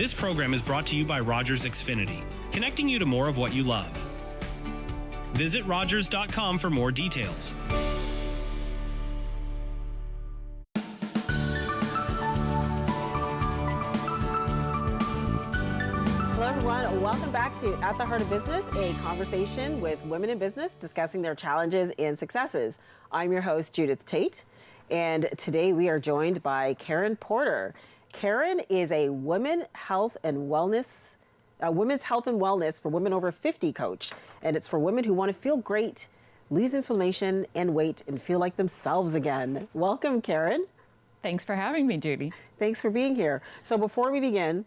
This program is brought to you by Rogers Xfinity, connecting you to more of what you love. Visit Rogers.com for more details. Hello everyone, welcome back to At the Heart of Business, a conversation with women in business discussing their challenges and successes. I'm your host, Judith Tate, and today we are joined by Karen Porter. Karen is a women's health and wellness for women over 50 coach, and it's for women who want to feel great, lose inflammation and weight, and feel like themselves again. Welcome, Karen. Thanks for having me, Judy. Thanks for being here. So before we begin,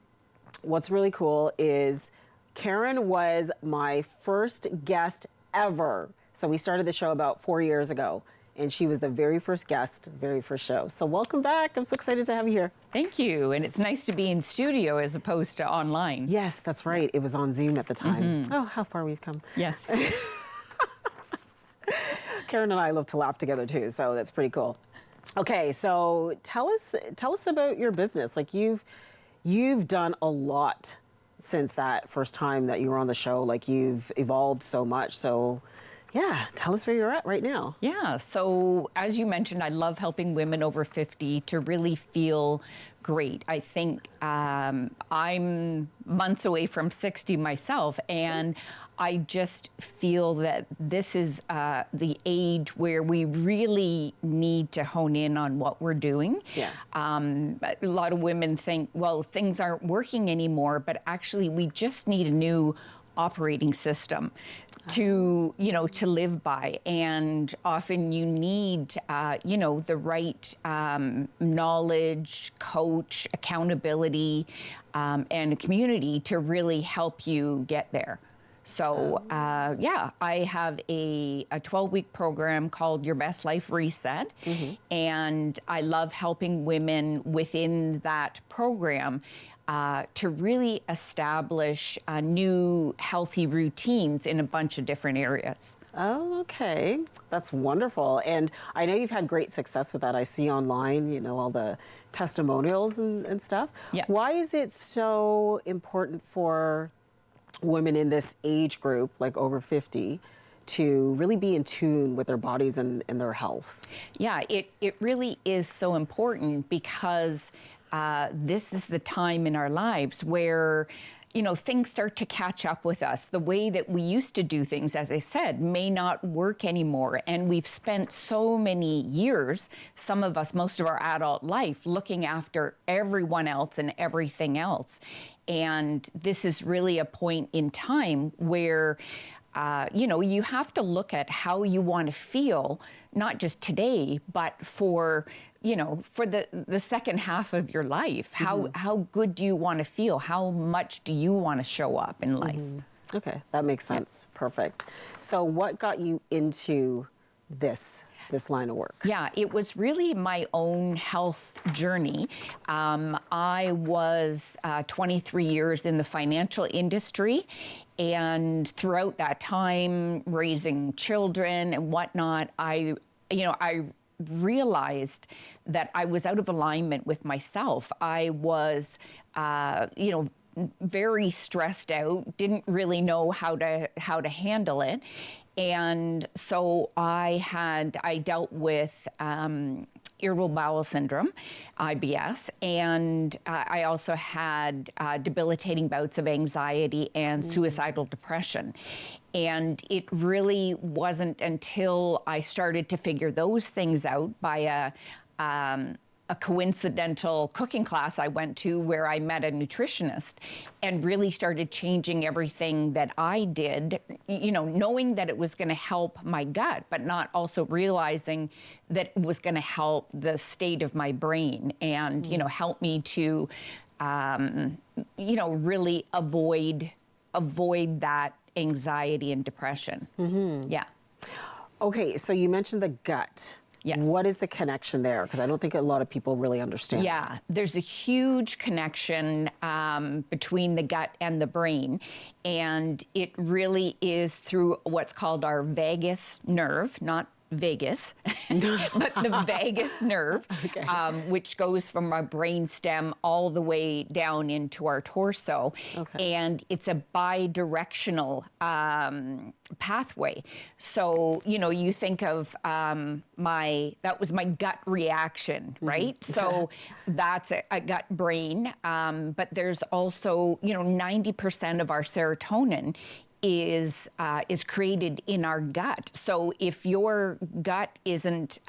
what's really cool is Karen was my first guest ever. So we started the show about 4 years ago, and she was the very first guest, very first show. So welcome back. I'm so excited to have you here. Thank you. And it's nice to be in studio as opposed to online. Yes, that's right. It was on Zoom at the time. Mm-hmm. Oh, how far we've come. Yes. Karen and I love to laugh together too, so that's pretty cool. Okay, so tell us about your business. Like you've done a lot since that first time that you were on the show. Like you've evolved so much. So yeah, tell us where you're at right now. Yeah, so as you mentioned, I love helping women over 50 to really feel great. I think I'm months away from 60 myself, and I just feel that this is the age where we really need to hone in on what we're doing. Yeah. A lot of women think, well, things aren't working anymore, but actually we just need a new operating system to live by, and often you need the right knowledge, coach, accountability, and a community to really help you get there. So I have a 12-week program called Your Best Life Reset, and I love helping women within that program to really establish new healthy routines in a bunch of different areas. Oh, okay. That's wonderful. And I know you've had great success with that. I see online, all the testimonials and stuff. Yeah. Why is it so important for women in this age group, like over 50, to really be in tune with their bodies and their health? Yeah, it really is so important because this is the time in our lives where, things start to catch up with us. The way that we used to do things, as I said, may not work anymore. And we've spent so many years, some of us, most of our adult life, looking after everyone else and everything else. And this is really a point in time where you have to look at how you want to feel, not just today, but for the second half of your life. How good do you want to feel? How much do you want to show up in life? Okay, that makes sense. Yeah. Perfect. So what got you into this line of work? Yeah, it was really my own health journey. I was 23 years in the financial industry, and throughout that time, raising children and whatnot, I realized that I was out of alignment with myself. I was, very stressed out, didn't really know how to handle it. And so I dealt with irritable bowel syndrome, IBS, and I also had debilitating bouts of anxiety and suicidal depression. And it really wasn't until I started to figure those things out by a coincidental cooking class I went to where I met a nutritionist and really started changing everything that I did, knowing that it was going to help my gut, but not also realizing that it was going to help the state of my brain and, help me to, really avoid that anxiety and depression. Yeah. Okay, so you mentioned the gut. Yes. What is the connection there? Because I don't think a lot of people really understand. Yeah, there's a huge connection between the gut and the brain. And it really is through what's called our vagus nerve, not vagus, but the vagus nerve, which goes from our brainstem all the way down into our torso. And it's a bidirectional pathway. So, you think of that was my gut reaction, right? So that's a gut brain. But there's also, 90% of our serotonin is created in our gut. So if your gut isn't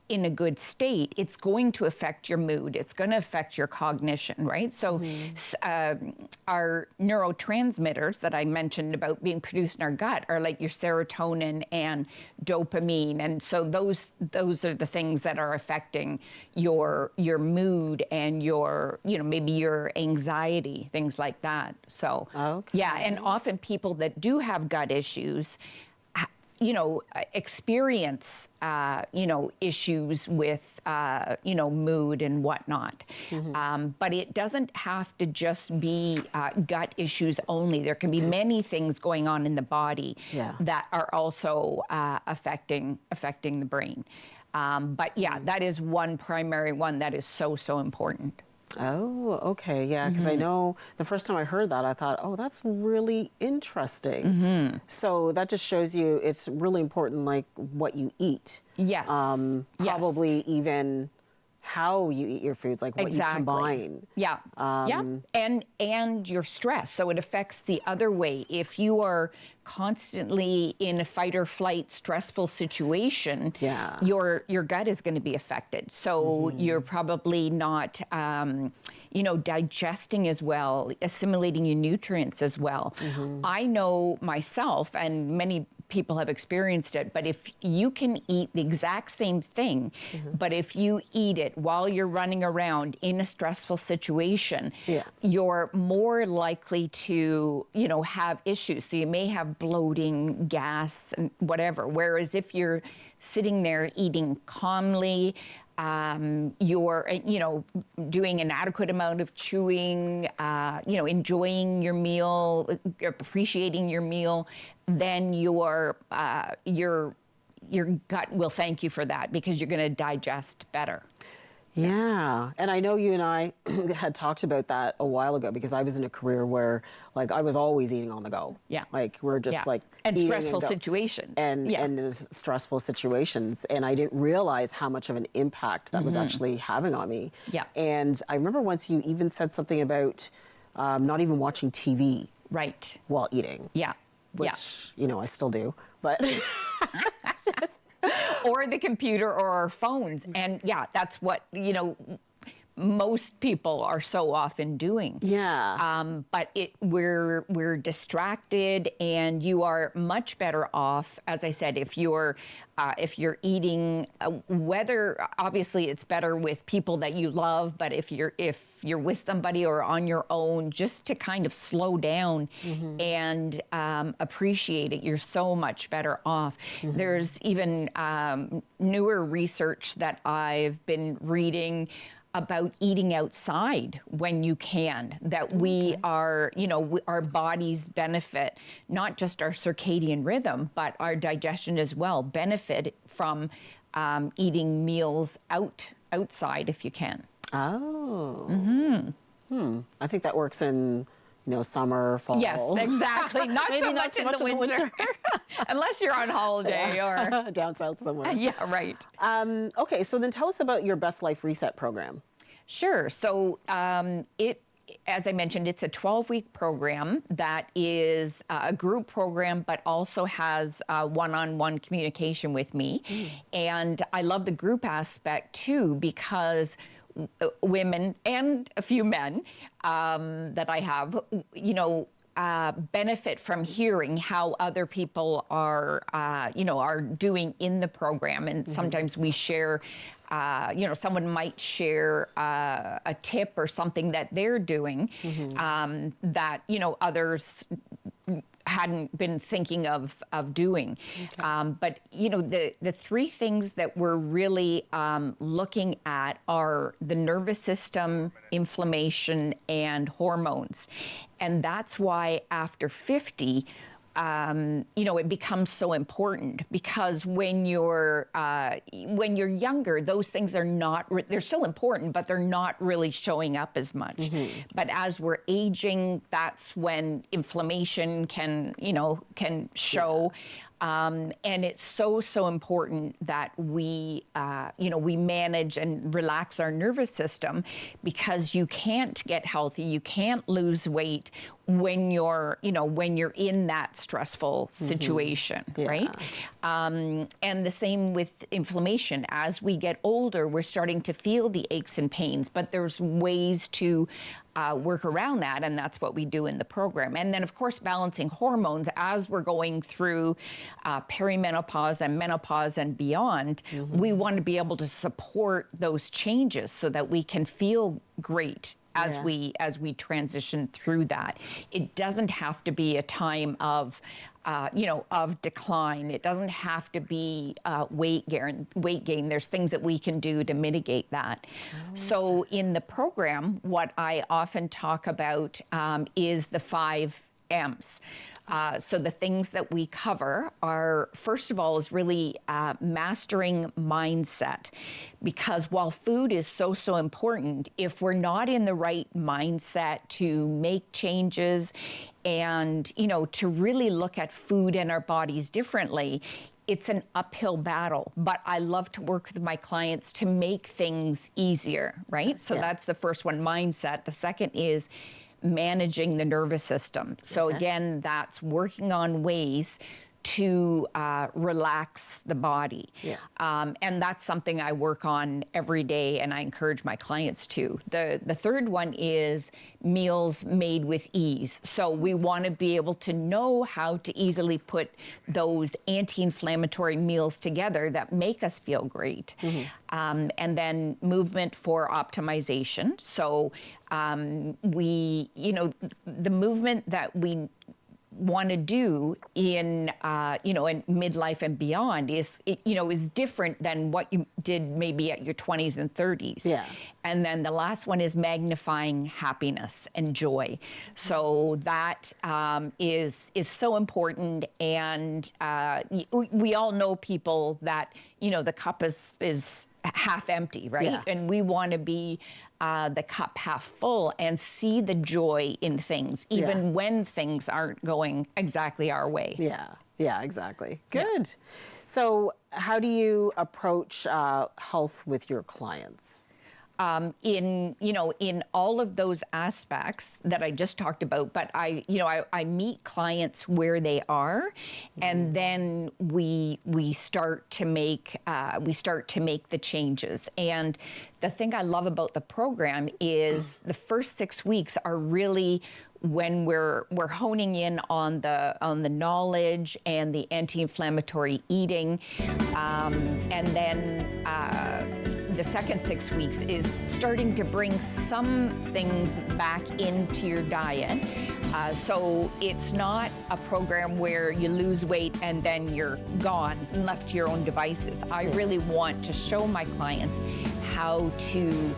in a good state, it's going to affect your mood. It's going to affect your cognition, right? So our neurotransmitters that I mentioned about being produced in our gut are like your serotonin and dopamine, and so those are the things that are affecting your mood and your maybe your anxiety, things like that. So yeah, and often people that do have gut issues experience, issues with, mood and whatnot. But it doesn't have to just be gut issues only. There can be many things going on in the body that are also affecting the brain. But yeah, that is one primary one that is so important. Oh, okay. Yeah, because I know the first time I heard that, I thought, oh, that's really interesting. So that just shows you it's really important, like what you eat. Yes. Probably even how you eat your foods, like what you combine. Yeah. And your stress. So it affects the other way. If you are constantly in a fight or flight stressful situation, your gut is going to be affected. So you're probably not digesting as well, assimilating your nutrients as well. I know myself, and many people have experienced it, but if you can eat the exact same thing, but if you eat it while you're running around in a stressful situation, you're more likely to, have issues. So you may have bloating, gas, and whatever. Whereas if you're sitting there eating calmly, you're, doing an adequate amount of chewing, enjoying your meal, appreciating your meal, then your gut will thank you for that because you're going to digest better. Yeah. And I know you and I had talked about that a while ago because I was in a career where like I was always eating on the go. Yeah. Like we're just like and stressful situations. And in stressful situations. And I didn't realize how much of an impact that was actually having on me. Yeah. And I remember once you even said something about not even watching TV while eating. Yeah. Which, I still do. But or the computer or our phones. And that's what, most people are so often doing. Yeah. But we're distracted, and you are much better off, as I said, if you're eating, whether obviously it's better with people that you love, but if you're with somebody or on your own, just to kind of slow down and appreciate it, you're so much better off. There's even newer research that I've been reading about eating outside when you can, that we are, our bodies benefit, not just our circadian rhythm, but our digestion as well, benefit from eating meals outside if you can. Oh. I think that works in, summer, fall. Yes, exactly. Not so much in the winter. Unless you're on holiday or down south somewhere. Yeah, right. Okay, so then tell us about your Best Life Reset program. Sure. So as I mentioned, it's a 12-week program that is a group program, but also has one-on-one communication with me. And I love the group aspect too, because women and a few men that I have, benefit from hearing how other people are doing in the program. And sometimes we share, someone might share a tip or something that they're doing that, others hadn't been thinking of doing. But, the three things that we're really looking at are the nervous system, inflammation, and hormones. And that's why after 50, it becomes so important, because when you're younger, those things are not, they're still important, but they're not really showing up as much. But as we're aging, that's when inflammation can show. And it's so important that we manage and relax our nervous system, because you can't get healthy, you can't lose weight when you're in that stressful situation, right? And the same with inflammation. As we get older, we're starting to feel the aches and pains, but there's ways to work around that, and that's what we do in the program. And then, of course, balancing hormones as we're going through perimenopause and menopause and beyond. We want to be able to support those changes so that we can feel great as we transition through that. It doesn't have to be a time of decline. It doesn't have to be weight gain. There's things that we can do to mitigate that. So in the program, what I often talk about is the 5 M's. So the things that we cover are, first of all, is really mastering mindset. Because while food is so important, if we're not in the right mindset to make changes and, to really look at food and our bodies differently, it's an uphill battle. But I love to work with my clients to make things easier, right? So that's the first one, mindset. The second is managing the nervous system. So again, that's working on ways to relax the body. And that's something I work on every day, and I encourage my clients to. The third one is meals made with ease. So we want to be able to know how to easily put those anti-inflammatory meals together that make us feel great. And then movement for optimization. So the movement that we want to do in in midlife and beyond is different than what you did maybe at your 20s and 30s. And then the last one is magnifying happiness and joy. So that is so important. And we all know people that the cup is half empty, right? And we want to be the cup half full and see the joy in things, even when things aren't going exactly our way. Yeah, exactly. Good. So how do you approach health with your clients? In all of those aspects that I just talked about, but I meet clients where they are, and then we start to make the changes. And the thing I love about the program is the first 6 weeks are really when we're honing in on the knowledge and the anti-inflammatory eating, and then the second 6 weeks is starting to bring some things back into your diet. So it's not a program where you lose weight and then you're gone and left to your own devices. I really want to show my clients how to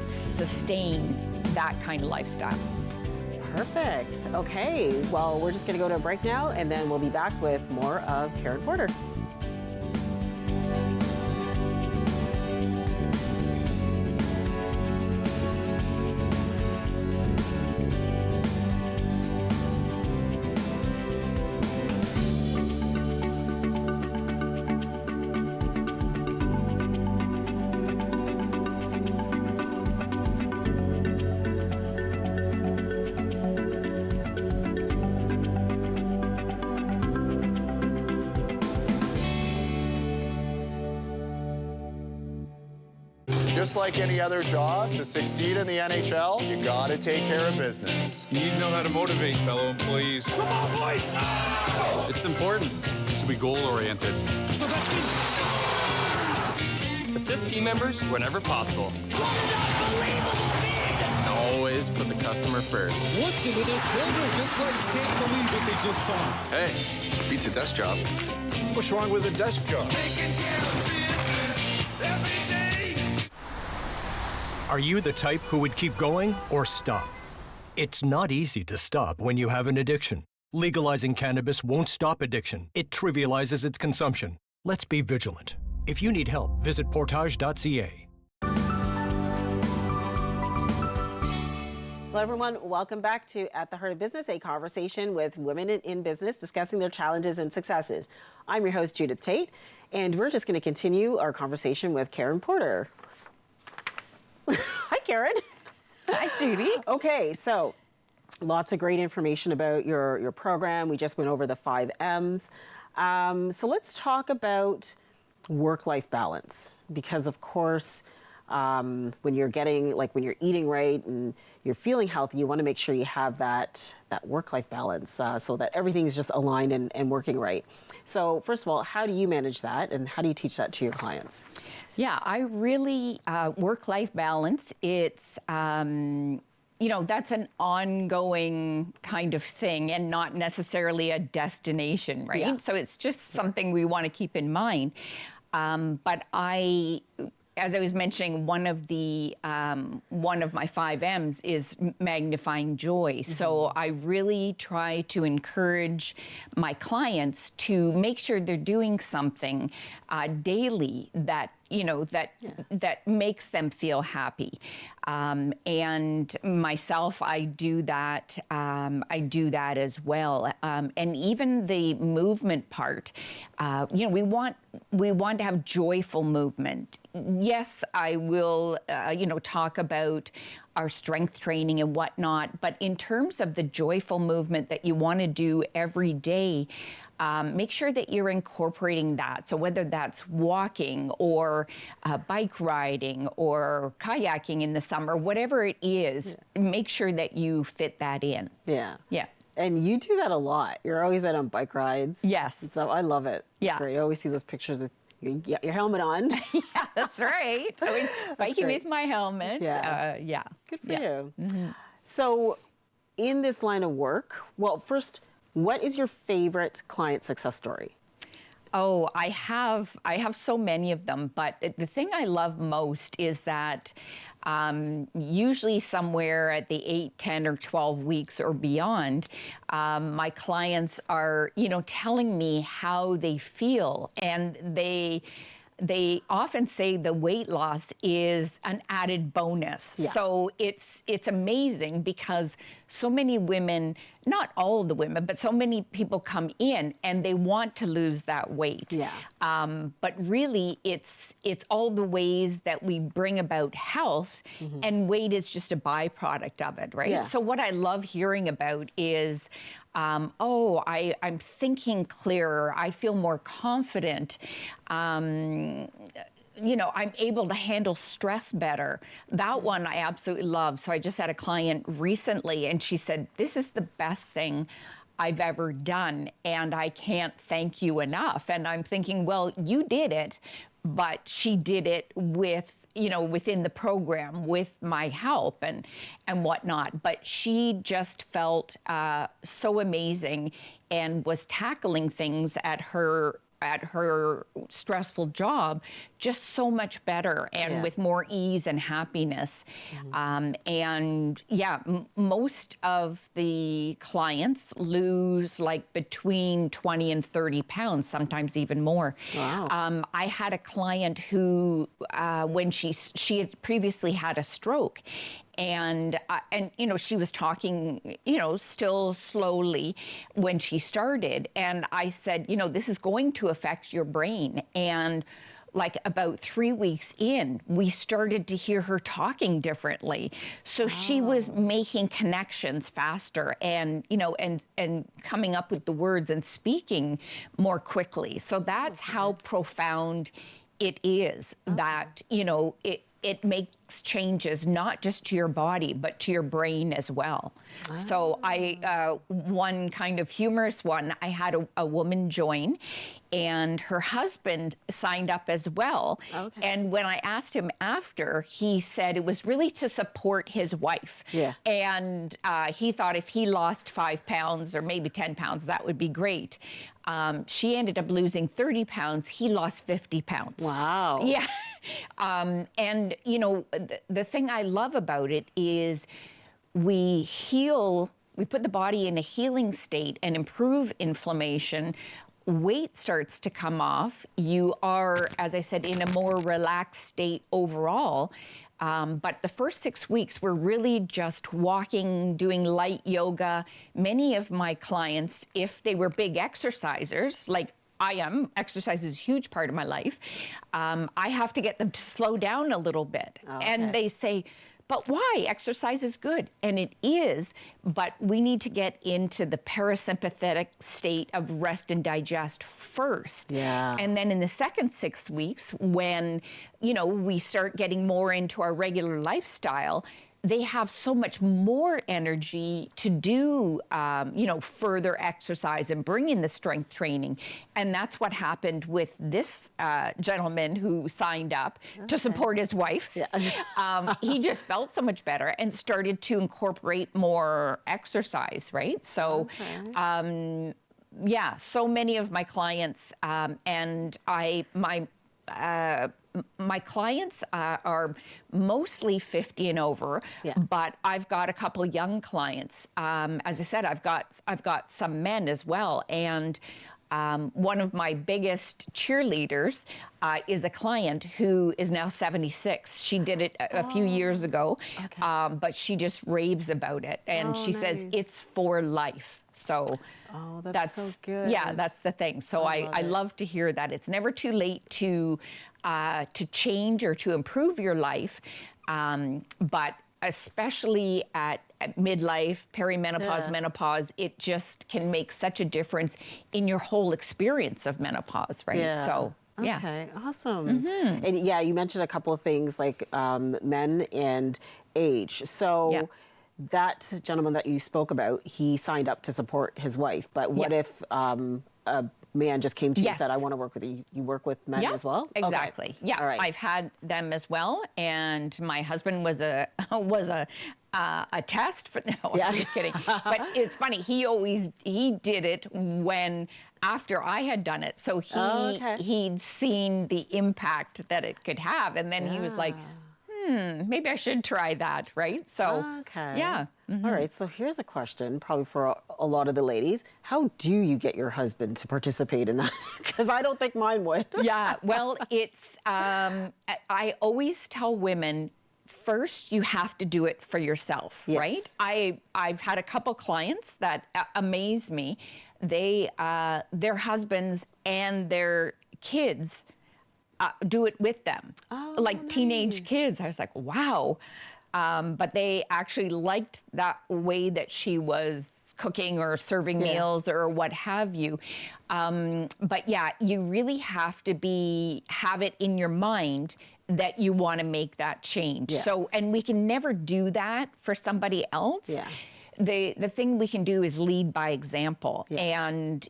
sustain that kind of lifestyle. Perfect. Okay, well, we're just going to go to a break now, and then we'll be back with more of Karen Porter. Just like any other job, to succeed in the NHL, you gotta take care of business. You need to know how to motivate fellow employees. Come on, boys! It's important to be goal-oriented. Assist team members whenever possible. Always put the customer first. Listen to this builder. This place can't believe what they just saw. Hey, beats a desk job. What's wrong with a desk job? Are you the type who would keep going or stop? It's not easy to stop when you have an addiction. Legalizing cannabis won't stop addiction. It trivializes its consumption. Let's be vigilant. If you need help, visit portage.ca. Hello, everyone. Welcome back to At the Heart of Business, a conversation with women in business discussing their challenges and successes. I'm your host, Judith Tate, and we're just going to continue our conversation with Karen Porter. Hi, Karen. Hi, Judy. Okay, so lots of great information about your program. We just went over the 5 M's. So let's talk about work-life balance, because of course, when you're eating right and you're feeling healthy, you want to make sure you have that work-life balance so that everything's just aligned and working right. So first of all, how do you manage that, and how do you teach that to your clients? Yeah, I really, work-life balance, it's, that's an ongoing kind of thing and not necessarily a destination, right? Yeah. So it's just something we want to keep in mind. But as I was mentioning, one of my 5 M's is magnifying joy. Mm-hmm. So I really try to encourage my clients to make sure they're doing something daily that makes them feel happy. And myself, I do that as well. And even the movement part, we want to have joyful movement. Yes, I will, talk about our strength training and whatnot, but in terms of the joyful movement that you want to do every day, make sure that you're incorporating that. So whether that's walking or bike riding or kayaking in the summer, whatever it is, make sure that you fit that in. Yeah. Yeah. And you do that a lot. You're always out on bike rides. Yes. So I love it. It's Yeah. great. I always see those pictures of you got your helmet on. Yeah, that's right. I mean, biking great. with my helmet. Yeah. Good for you. Mm-hmm. So in this line of work, well, first, what is your favorite client success story? Oh, I have so many of them, but the thing I love most is that usually somewhere at the 8, 10, or 12 weeks or beyond, my clients are, telling me how they feel, and they often say the weight loss is an added bonus. Yeah. So it's amazing because so many women, not all of the women, but so many people come in and they want to lose that weight. Yeah. But really it's all the ways that we bring about health, and weight is just a byproduct of it, right? Yeah. So what I love hearing about is, I'm thinking clearer. I feel more confident. I'm able to handle stress better. That one I absolutely love. So I just had a client recently, and she said, "This is the best thing I've ever done, and I can't thank you enough." And I'm thinking, well, you did it, but she did it with, within the program with my help and whatnot. But she just felt so amazing and was tackling things at her stressful job just so much better and with more ease and happiness. Most of the clients lose like between 20 and 30 pounds, sometimes even more. Wow. I had a client who, when she had previously had a stroke, and she was talking, still slowly when she started. And I said, this is going to affect your brain. And like about 3 weeks in, we started to hear her talking differently. So she was making connections faster and, and coming up with the words and speaking more quickly. So that's how profound it is that, it makes changes not just to your body, but to your brain as well. So one kind of humorous one, I had a woman join, and her husband signed up as well. Okay. And when I asked him after, he said it was really to support his wife. Yeah. And he thought if he lost 5 pounds or maybe 10 pounds, that would be great. She ended up losing 30 pounds. He lost 50 pounds. Wow. Yeah. The thing I love about it is we heal we put the body in a healing state and improve inflammation, weight starts to come off. You are, as I said, in a more relaxed state overall. But the first 6 weeks, we're really just walking, doing light yoga. Many of my clients, if they were big exercisers, like I am, exercise is a huge part of my life, I have to get them to slow down a little bit. Okay. And they say, but why? Exercise is good. And it is, but we need to get into the parasympathetic state of rest and digest first. Yeah. And then in the second 6 weeks, when, we start getting more into our regular lifestyle, they have so much more energy to do, further exercise and bring in the strength training. And that's what happened with this gentleman who signed up to support his wife. Yeah. He just felt so much better and started to incorporate more exercise, right? So, so many of my clients, and my clients are mostly 50 and over, but I've got a couple young clients. As I said, I've got some men as well, and one of my biggest cheerleaders is a client who is now 76. She did it a few years ago, but she just raves about it, and she says it's for life. So that's so good. Yeah, that's the thing. So I love to hear that. It's never too late to change or to improve your life, but especially at midlife, perimenopause, menopause, it just can make such a difference in your whole experience of menopause, right? Yeah. So, yeah. Okay, awesome. And you mentioned a couple of things like men and age. So that gentleman that you spoke about, he signed up to support his wife. But what if a man just came to you and said, I want to work with you? You work with men as well? Exactly. Okay. Yeah, All right. I've had them as well. And my husband was a test for, no, I'm just kidding. But it's funny, he did it after I had done it. So he'd seen the impact that it could have. And then he was like, maybe I should try that, right? So, yeah. All right, so here's a question, probably for a lot of the ladies. How do you get your husband to participate in that? Because I don't think mine would. Yeah, well, it's, I always tell women, first, you have to do it for yourself, right? I've had a couple clients that amaze me. They, their husbands and their kids do it with them, like teenage kids. I was like, wow. But they actually liked that way that she was cooking or serving meals or what have you. But yeah, you really have to have it in your mind that you want to make that change. Yes. So, and we can never do that for somebody else. Yeah. The thing we can do is lead by example. And,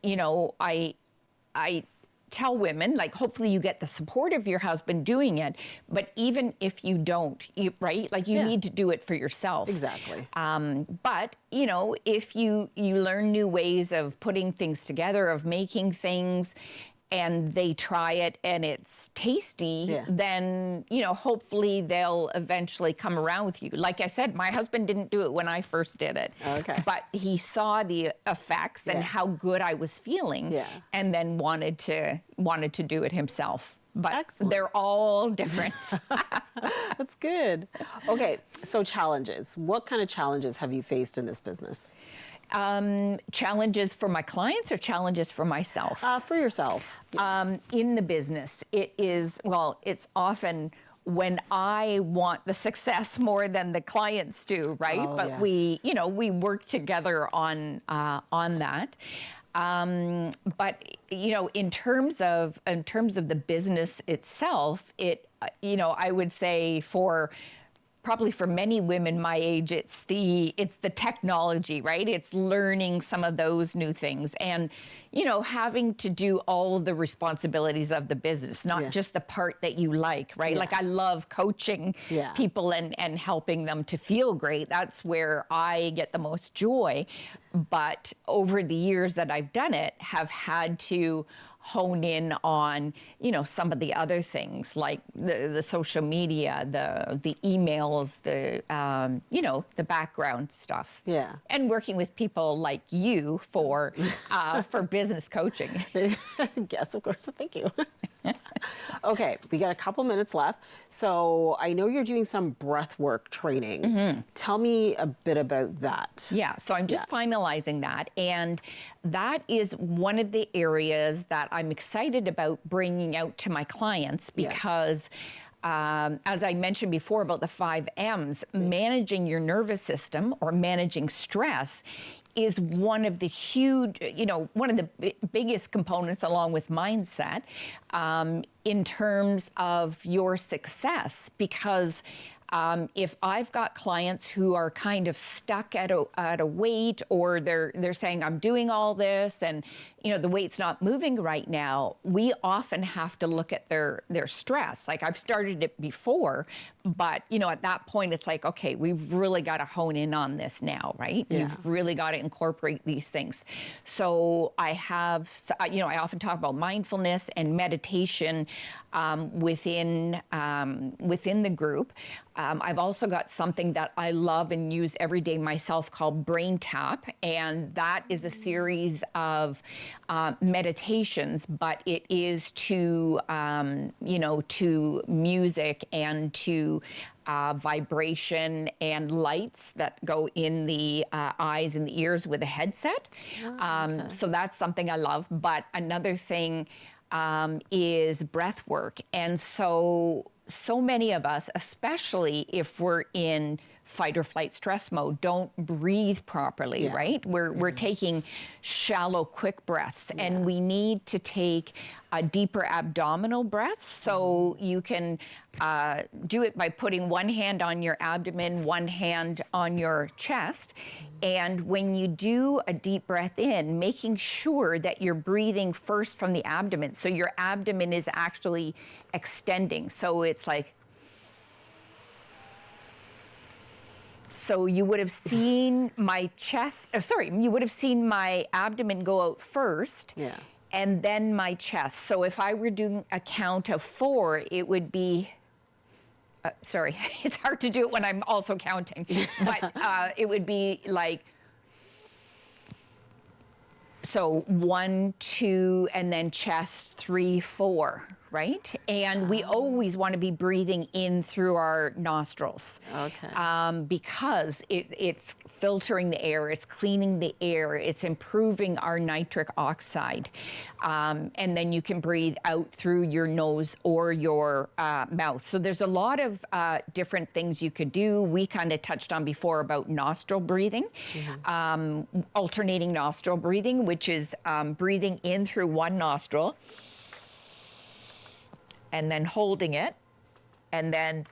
I tell women, like, hopefully you get the support of your husband doing it, but even if you don't, right? Like, you need to do it for yourself. Exactly. But, if you learn new ways of putting things together, of making things, and they try it and it's tasty, then, hopefully they'll eventually come around with you. Like I said, my husband didn't do it when I first did it. Okay. But he saw the effects and how good I was feeling and then wanted to do it himself. But they're all different. That's good. Okay, so challenges. What kind of challenges have you faced in this business? Challenges for my clients or challenges for myself? For yourself. In the business, it's often when I want the success more than the clients do, right? But we work together on that. But in terms of the business itself, I would say probably for many women my age, it's the technology, right? It's learning some of those new things and, having to do all the responsibilities of the business, not just the part that you like, right? Yeah. Like I love coaching people and helping them to feel great. That's where I get the most joy. But over the years that I've done it, have had to hone in on, some of the other things like the social media, the emails, the background stuff. Yeah. And working with people like you for business coaching. Yes, of course. Thank you. Okay, we got a couple minutes left. So I know you're doing some breath work training. Tell me a bit about that. Yeah, so I'm just finalizing that. And that is one of the areas that I'm excited about bringing out to my clients because as I mentioned before about the 5 M's, managing your nervous system or managing stress is one of the huge, one of the biggest components along with mindset in terms of your success. Because if I've got clients who are kind of stuck at a weight, or they're saying I'm doing all this and the weight's not moving right now, we often have to look at their stress. Like I've started it before, but at that point it's like, okay, we've really got to hone in on this now, right? Yeah. We've really got to incorporate these things. So I have, I often talk about mindfulness and meditation within the group. I've also got something that I love and use every day myself called Brain Tap, and that is a series of meditations, but it is to to music and to vibration and lights that go in the eyes and the ears with a headset. So that's something I love. But another thing is breath work. And so many of us, especially if we're in fight or flight stress mode, don't breathe properly, right? We're taking shallow, quick breaths, and we need to take a deeper abdominal breaths. So you can do it by putting one hand on your abdomen, one hand on your chest. And when you do a deep breath in, making sure that you're breathing first from the abdomen. So your abdomen is actually extending. So it's like, so you would have seen my chest, you would have seen my abdomen go out first. Yeah. And then my chest. So if I were doing a count of 4, it would be, it's hard to do it when I'm also counting, but it would be like, so 1, 2, and then chest 3, 4, right? And we always want to be breathing in through our nostrils. Okay. Because it's filtering the air, it's cleaning the air, it's improving our nitric oxide. And then you can breathe out through your nose or your mouth. So there's a lot of different things you could do. We kind of touched on before about nostril breathing, alternating nostril breathing, which is breathing in through one nostril and then holding it, and then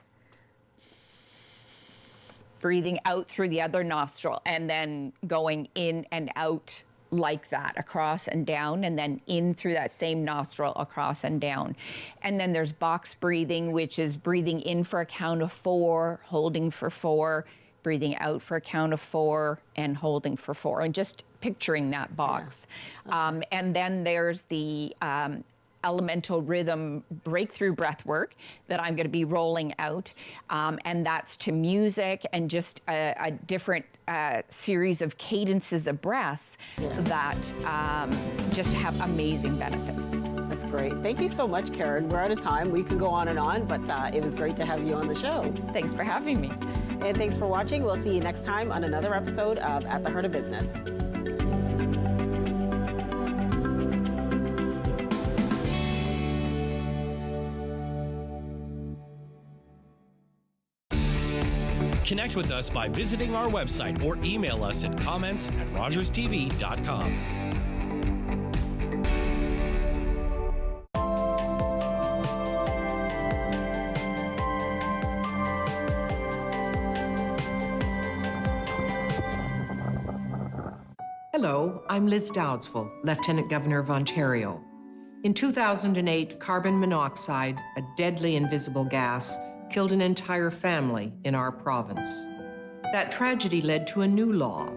breathing out through the other nostril, and then going in and out like that, across and down, and then in through that same nostril, across and down. And then there's box breathing, which is breathing in for a count of 4, holding for 4, breathing out for a count of 4, and holding for 4, and just picturing that box. Yeah. Okay. And then there's the elemental rhythm breakthrough breath work that I'm going to be rolling out. And that's to music and just a different series of cadences of breaths that just have amazing benefits. That's great. Thank you so much, Karen. We're out of time. We can go on and on, but it was great to have you on the show. Thanks for having me. And thanks for watching. We'll see you next time on another episode of At the Heart of Business. Connect with us by visiting our website or email us at comments@rogerstv.com. Hello, I'm Liz Dowdswell, Lieutenant Governor of Ontario. In 2008, carbon monoxide, a deadly invisible gas, killed an entire family in our province. That tragedy led to a new law,